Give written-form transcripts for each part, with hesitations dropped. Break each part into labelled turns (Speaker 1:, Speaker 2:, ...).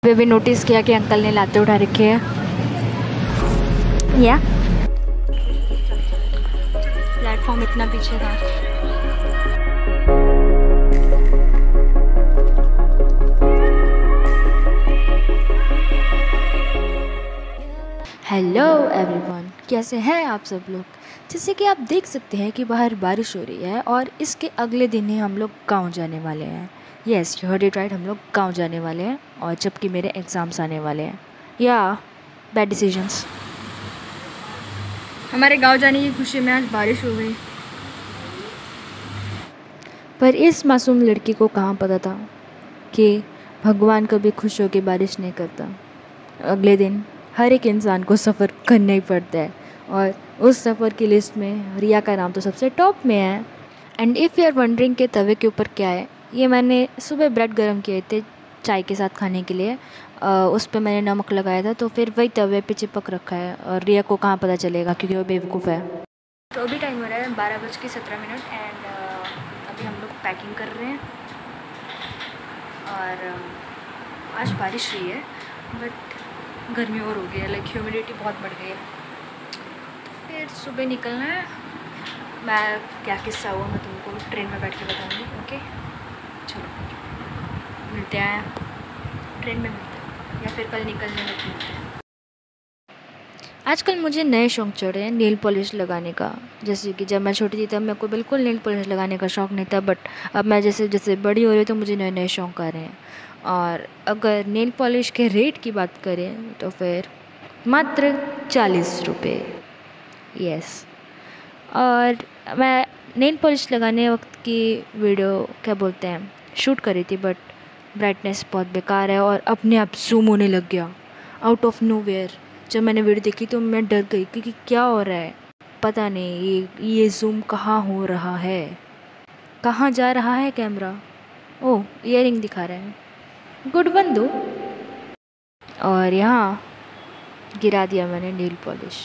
Speaker 1: वे भी नोटिस किया कि अंकल ने लाते उठा रखे हैं। या प्लेटफॉर्म इतना पीछे था। हेलो एवरीवन, कैसे हैं आप सब लोग। जैसे कि आप देख सकते हैं कि बाहर बारिश हो रही है और इसके अगले दिन ही हम लोग गांव जाने वाले हैं। Yes, you heard it right, हम लोग गांव जाने वाले हैं और जबकि मेरे एग्ज़ाम्स आने वाले हैं। या बैड डिसीजंस। हमारे गांव जाने की खुशी में आज बारिश हो गई, पर इस मासूम लड़की को कहाँ पता था कि भगवान कभी खुश होकर बारिश नहीं करता। अगले दिन हर एक इंसान को सफ़र करना ही पड़ता है और उस सफ़र की लिस्ट में रिया का नाम तो सबसे टॉप में है। And if you are wondering के तवे के ऊपर क्या है, ये मैंने सुबह ब्रेड गरम किए थे चाय के साथ खाने के लिए। उस पर मैंने नमक लगाया था, तो फिर वही तवे पे चिपक रखा है और रिया को कहाँ पता चलेगा क्योंकि वो बेवकूफ़ है। तो अभी टाइम हो रहा है 12:17 एंड अभी हम लोग पैकिंग कर रहे हैं। और आज बारिश हुई है बट गर्मी और हो गई है, लाइक ह्यूमिडिटी बहुत बढ़ गई है। फिर सुबह निकलना है। मैं क्या किस्सा हुआ मैं तुमको ट्रेन में बैठ के बताऊंगी। ओके चलो मिलते हैं, ट्रेन में मिलते हैं या फिर कल निकलने में मिलते हैं। आजकल मुझे नए शौक चढ़े हैं नेल पॉलिश लगाने का। जैसे कि जब मैं छोटी थी तब मेरे को बिल्कुल नेल पॉलिश लगाने का शौक़ नहीं था, बट अब मैं जैसे जैसे बड़ी हो रही हूँ तो मुझे नए नए शौक आ रहे हैं। और अगर नेल पॉलिश के रेट की बात करें तो फिर मात्र 40 रुपये। यस, और मैं नेल पॉलिश लगाने वक्त की वीडियो क्या बोलते हैं शूट करी थी, बट ब्राइटनेस बहुत बेकार है और अपने आप जूम होने लग गया आउट ऑफ नोवेयर। जब मैंने वीडियो देखी तो मैं डर गई क्योंकि क्या हो रहा है पता नहीं। ये जूम कहाँ हो रहा है, कहाँ जा रहा है कैमरा। ओह, ईयरिंग दिखा रहा है, गुड वन दो। और यहाँ गिरा दिया मैंने नेल पॉलिश।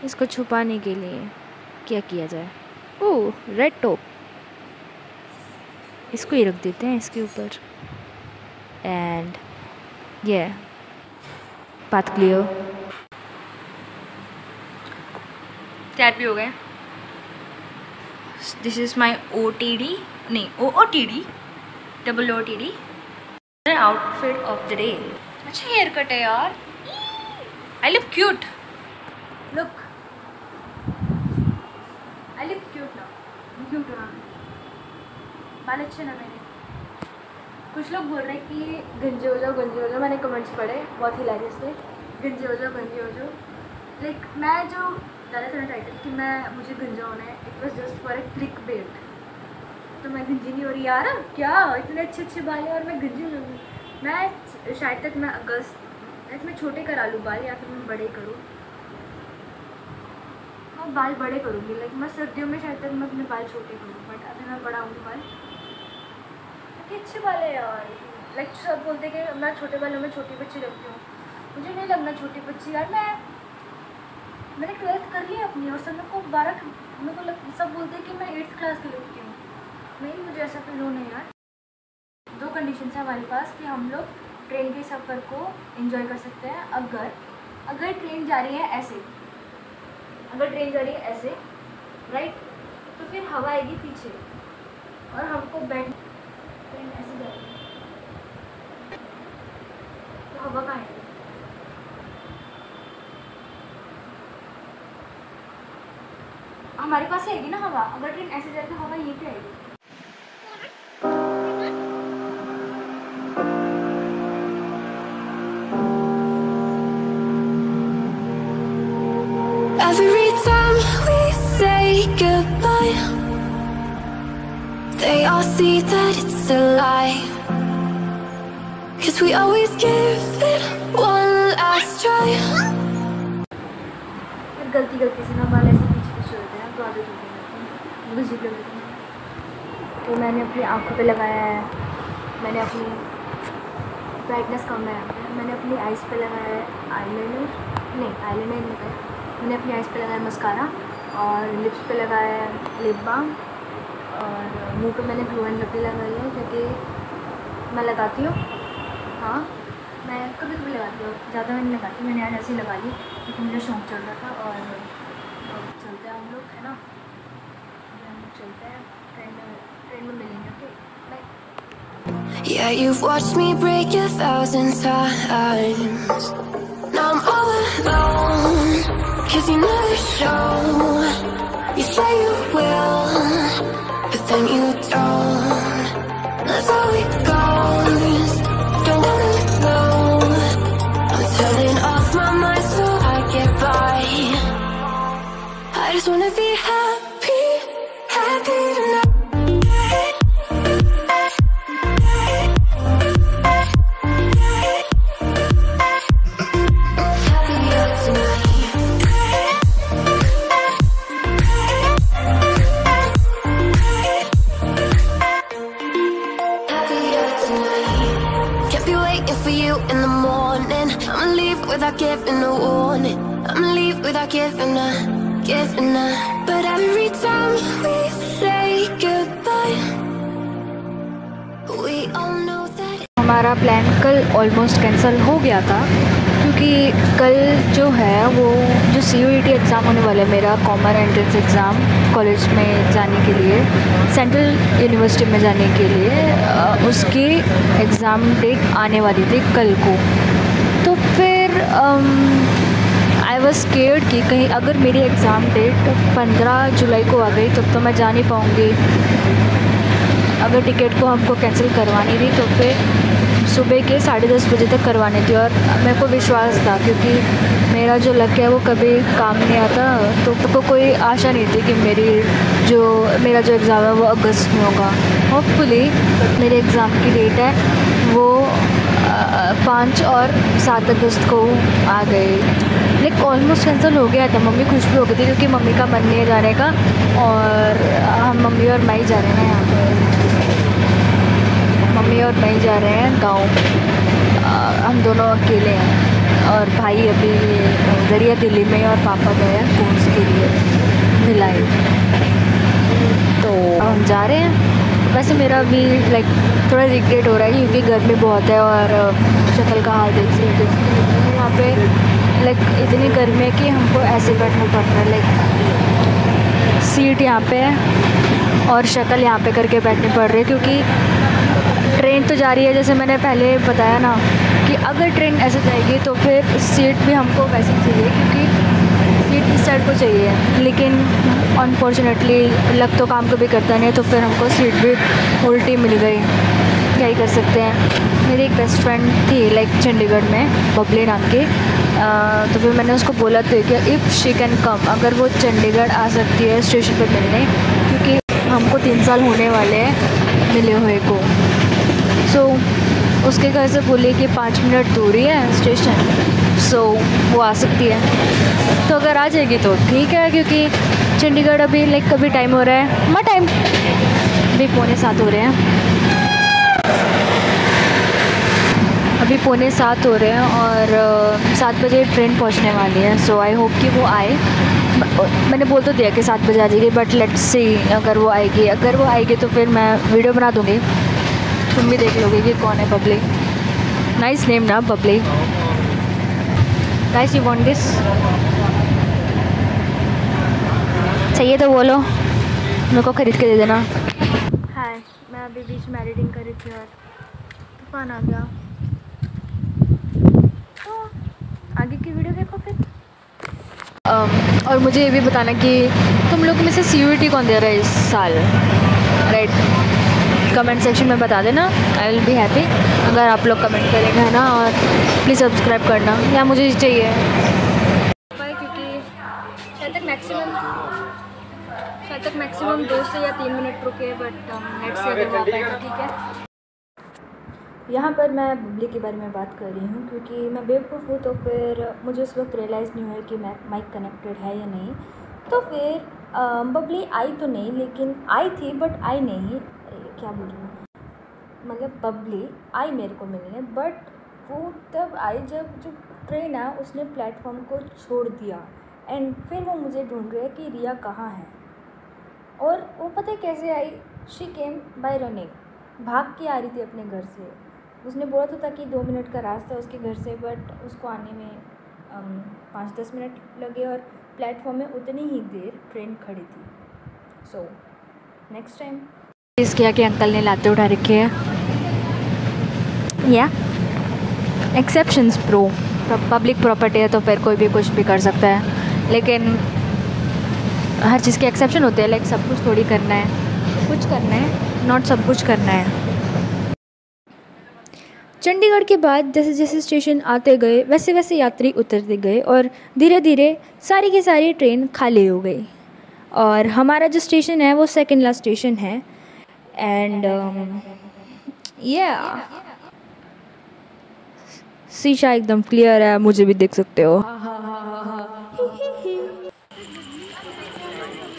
Speaker 1: इसको छुपाने के लिए क्या किया जाए। ओह, रेड टॉप, इसको ही रख देते हैं इसके ऊपर। एंड ये पाथ क्लियर, तैयार भी हो गए। दिस इज़ माई OTD, नहीं OOTD, double OTD outfit of the day. अच्छा हेयर कट है यार, I look cute, look I look cute ना, क्यूट ना, बाल अच्छे ना मेरे। कुछ लोग बोल रहे हैं कि गंजे हो जाओ। मैंने कमेंट्स पढ़े बहुत हिलेरियस थे, गंजे हो जाओ। लाइक मैं जो डाला था ना टाइटल कि मुझे गंजा होना है, it was just for a click bait. तो मैं गंजी नहीं हो रही यार, क्या इतने अच्छे बाल हैं और मैं गंजी हो रही। मैं शायद तक मैं अगस्त में छोटे करा लूँ बाल या फिर मैं बड़े करूँ। मैं बाल बड़े करूँगी, लाइक मैं सर्दियों में शायद तक मैं अपने बाल छोटे करूँ, बट अभी मैं बड़ा हूँ बाल। अच्छे बाल है यार, लाइक सब बोलते कि मैं छोटे बालों में छोटी बच्ची लगती हूँ। मुझे नहीं लगना छोटी बच्ची यार। मैंने 12th कर लिया अपनी और सब सब बोलते हैं कि मैं 8th क्लास की लगती हूँ। नहीं, मुझे ऐसा फील हो नहीं यार। 2 कंडीशन है हमारे पास कि हम लोग ट्रेन के सफ़र को एंजॉय कर सकते हैं अगर ट्रेन जा रही है ऐसे, राइट, तो फिर हवा आएगी पीछे और हमको बैठ ट्रेन ऐसे जा रही है तो हवा कहाँ आएगी। हमारे पास आएगी ना हवा, अगर ट्रेन ऐसे जाएगी हवा ये पे आएगी।
Speaker 2: Every time we say goodbye, they all see that it's a lie. 'Cause we always give it one last try.
Speaker 1: गलती से ना बाल ऐसे पीछे होते हैं तो आदत हो गई, मुझे अजीब लगती है। तो मैंने अपनी आँखों पे लगाया है, मैंने अपनी ब्राइटनेस कम है, मैंने अपनी आइज़ पे लगाया है आईलाइनर नहीं लगाया, मैंने अपनी आइज़ पे लगाया मस्कारा और लिप्स पे लगाया है लिप बाम और मुंह पे मैंने ग्लू एंड लपी लगाई है क्योंकि मैं लगाती हूँ। हाँ, मैं कभी कभी लगाती हूँ, ज़्यादा मैं नहीं लगाती, मैंने आज ऐसे ही लगा ली क्योंकि मुझे शौक चल रहा था। और चलते हैं हम लोग, है ना, हम लोग चलते हैं, ट्रेन में मिलेंगे। Okay bye.
Speaker 2: Yeah, you've watched me break 1,000 times. Now I'm all alone, 'cause you never show. You say you will, but then you don't. That's how it goes. Don't wanna know. I'm turning off my mind so I get by. I just wanna be happy, happy tonight. Without giving a warning, I'ma leave without giving a. But every time we say goodbye, we all know that.
Speaker 1: हमारा plan कल almost cancel हो गया था क्योंकि कल जो है वो जो CUET एग्ज़ाम होने वाला है मेरा, कॉमन एंट्रेंस एग्ज़ाम कॉलेज में जाने के लिए, सेंट्रल यूनिवर्सिटी में जाने के लिए, उसकी एग्ज़ाम डेट आने वाली थी कल को। तो फिर आई वॉज स्केयर्ड कि कहीं अगर मेरी एग्ज़ाम डेट 15 जुलाई को आ गई तब तो मैं जा नहीं पाऊँगी। अगर टिकट को हमको कैंसिल करवानी थी तो फिर सुबह के 10:30 बजे तक करवानी थी। और मेरे को विश्वास था क्योंकि मेरा जो लक है वो कभी काम नहीं आता, तो कोई आशा नहीं थी कि मेरा जो एग्ज़ाम है वो अगस्त में होगा। होपफुली मेरे एग्ज़ाम की डेट है वो 5 और 7 अगस्त को आ गई। लाइक ऑलमोस्ट कैंसिल हो गया था। मम्मी खुश भी हो गई थी क्योंकि मम्मी का मन नहीं है जाने का, और हम मम्मी और मैं ही जा रहे हैं यहाँ पे। मम्मी और मैं ही जा रहे हैं गाँव, हम दोनों अकेले हैं। और भाई अभी उधर ही है दिल्ली में, और पापा गए हैं कोर्स के लिए भिलाई। तो हम जा रहे हैं। वैसे मेरा भी लाइक थोड़ा रिग्रेट हो रहा है क्योंकि गर्मी बहुत है और शक्ल का हाल देख सकते हो यहाँ पे। लाइक इतनी गर्मी है कि हमको ऐसे बैठना पड़ रहा है। लाइक सीट यहाँ पे है और शक्ल यहाँ पे करके बैठनी पड़ रही है क्योंकि ट्रेन तो जा रही है। जैसे मैंने पहले बताया ना कि अगर ट्रेन ऐसे जाएगी तो फिर सीट भी हमको वैसे ही चाहिए क्योंकि सीट इस साइड को चाहिए। लेकिन अनफॉर्चुनेटली लक तो काम कभी करता नहीं है, तो फिर हमको सीट भी उल्टी मिल गई। क्या ही कर सकते हैं। मेरी एक बेस्ट फ्रेंड थी लाइक चंडीगढ़ में, बबली नाम की। तो फिर मैंने उसको बोला था कि इफ़ शी कैन कम, अगर वो चंडीगढ़ आ सकती है स्टेशन पर मिलने, क्योंकि हमको 3 साल होने वाले हैं मिले हुए को। सो उसके घर से बोले कि 5 मिनट दूरी है स्टेशन, सो वो आ सकती है। तो अगर आ जाएगी तो ठीक है, क्योंकि चंडीगढ़ अभी लाइक कभी टाइम हो रहा है, मैं टाइम अभी 6:45 हो रहे हैं, अभी 6:45 हो रहे हैं और 7 बजे ट्रेन पहुंचने वाली है। सो आई होप कि वो आए। मैंने बोल तो दिया कि 7 बजे आ जाएगी, बट लेट्स सी अगर वो आएगी। अगर वो आएगी तो फिर मैं वीडियो बना दूँगी, तुम भी देख लोगे कि कौन है बबली। नाइस नेम ना Babli. Guys you want this? चाहिए तो बोलो, मेरे को ख़रीद के दे देना। हाय, मैं अभी बीच में एडिटिंग कर रही थी और तूफान आ गया। तो आगे की वीडियो देखो फिर। और मुझे ये भी बताना कि तुम लोग में से CUET कौन दे रहा है इस साल, राइट? कमेंट सेक्शन में बता देना, आई विल बी हैप्पी अगर आप लोग कमेंट करेंगे, है ना। और प्लीज़ सब्सक्राइब करना, या मुझे चाहिए क्योंकि शायद तक मैक्सिमम 2 से या 3 मिनट रुके, बट नेट से अगर आ पाए तो ठीक है। यहाँ पर मैं बबली के बारे में बात कर रही हूँ क्योंकि मैं बेवकूफ़ हूँ, तो फिर मुझे उस वक्त रियलाइज़ नहीं हुआ कि माइक कनेक्टेड है या नहीं। तो फिर बबली आई तो नहीं, लेकिन आई थी बट आई नहीं, क्या बोल रही हूँ, मतलब बबली आई मेरे को मिलने, बट वो तब आई जब जो ट्रेन है उसने प्लेटफॉर्म को छोड़ दिया। एंड फिर वो मुझे ढूंढ रही है कि रिया कहाँ है। और वो पता है कैसे आई? शी केम बाय रनिंग, भाग के आ रही थी अपने घर से। उसने बोला तो था कि 2 मिनट का रास्ता उसके घर से, बट उसको आने में 5-10 मिनट लगे और प्लेटफॉर्म में उतनी ही देर ट्रेन खड़ी थी। सो नेक्स्ट टाइम इस किया कि अंकल ने लाते उठा रखे हैं, या एक्सेप्शंस प्रो, पब्लिक प्रॉपर्टी है तो फिर कोई भी कुछ भी कर सकता है, लेकिन हर चीज़ के एक्सेप्शन होते हैं। लाइक सब कुछ थोड़ी करना है, कुछ करना है, नॉट सब कुछ करना है। चंडीगढ़ के बाद जैसे जैसे स्टेशन आते गए वैसे वैसे यात्री उतरते गए और धीरे धीरे सारी की सारी ट्रेन खाली हो गई। और हमारा जो स्टेशन है वो सेकेंड लास्ट स्टेशन है। एंड शीशा एकदम क्लियर है, मुझे भी देख सकते हो।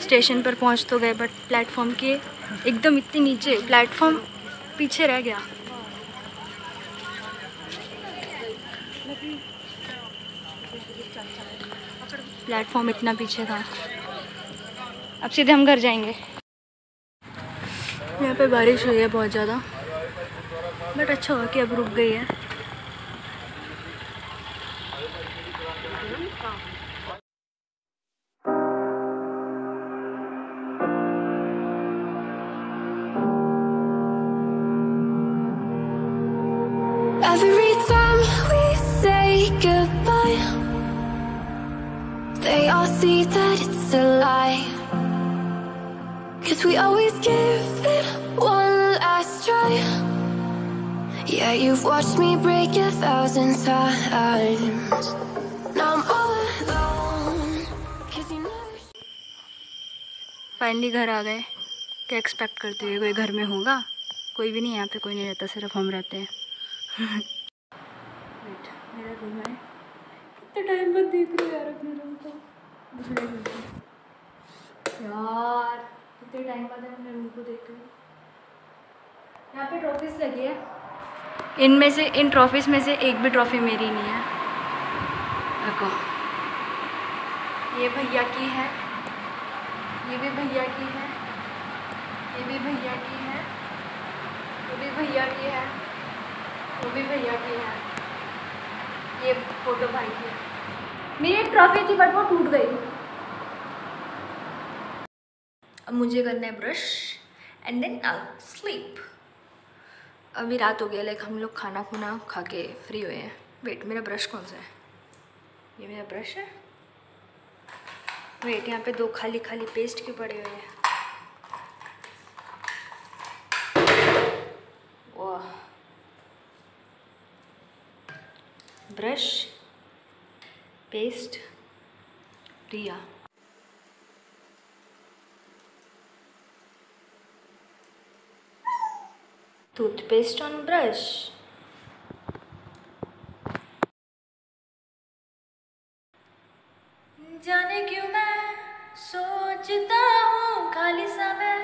Speaker 1: स्टेशन पर पहुंच तो गए, बट प्लेटफॉर्म के एकदम इतने नीचे प्लेटफॉर्म पीछे रह गया। प्लेटफॉर्म इतना पीछे था। अब सीधे हम घर जाएंगे। यहाँ पे बारिश हुई है बहुत ज़्यादा, बट अच्छा हुआ कि अब रुक गई है।
Speaker 2: Every time we say goodbye, they all see that it's a lie. 'Cause we always give it one last try. Yeah, you've watched me break 1,000 times. Now I'm all alone. 'Cause you never.
Speaker 1: Finally घर आ गए। क्या expect करते हुए, कोई घर में होगा? कोई भी नहीं, यहाँ पे कोई नहीं रहता, सिर्फ हम रहते हैं। वेट, मेरा रूम है। कितने टाइम बाद देख रही हो यार अपने रूम को। दूसरे रूम को यार, कितने टाइम बाद अपने रूम को देख रही हूँ। यहाँ पे ट्रॉफीज लगी है, इनमें से इन ट्रॉफीज में से एक भी ट्रॉफी मेरी नहीं है। देखो, ये भैया की है, ये भी भैया की है, ये भी भैया की है, वो भी भैया की है, वो भी भैया की है, ये फोटो भाई की है। मेरी एक ट्रॉफी थी बट वो टूट गई। अब मुझे करना है brush and then I sleep. अभी रात हो गया, लाइक हम लोग खाना खुना खा के फ्री हुए हैं। वेट, मेरा ब्रश कौन सा है? ये मेरा ब्रश है। वेट, यहाँ पे 2 खाली खाली पेस्ट के पड़े हुए हैं। वाह, brush, paste, Riya. Toothpaste on brush. जाने क्यों मैं सोचता हूँ खाली सा मैं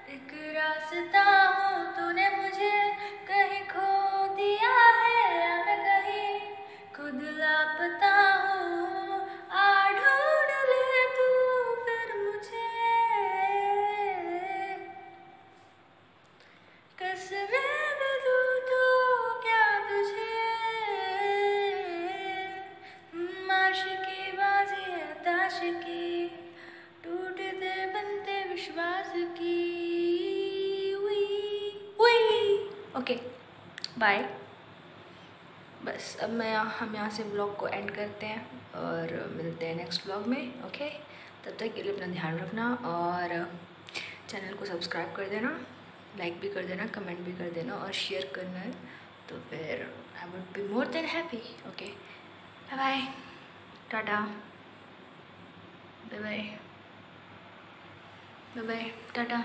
Speaker 1: एक रास्ता हूँ, तूने मुझे कहीं खो दिया है या मैं कहीं खुद लापता हूँ। आ ढूंढ ले तू फिर मुझे, कसमें भी दूँ तो क्या तुझे, आशिकी बाजी है ताशिकी, टूटते बनते विश्वास की। Okay bye. बस अब हम यहाँ से ब्लॉग को एंड करते हैं और मिलते हैं नेक्स्ट ब्लॉग में। ओके, तब तक के लिए अपना ध्यान रखना और चैनल को सब्सक्राइब कर देना, लाइक भी कर देना, कमेंट भी कर देना और शेयर करना है, तो फिर I would be more than happy. Okay, bye bye, tata, bye bye, bye bye, Tata.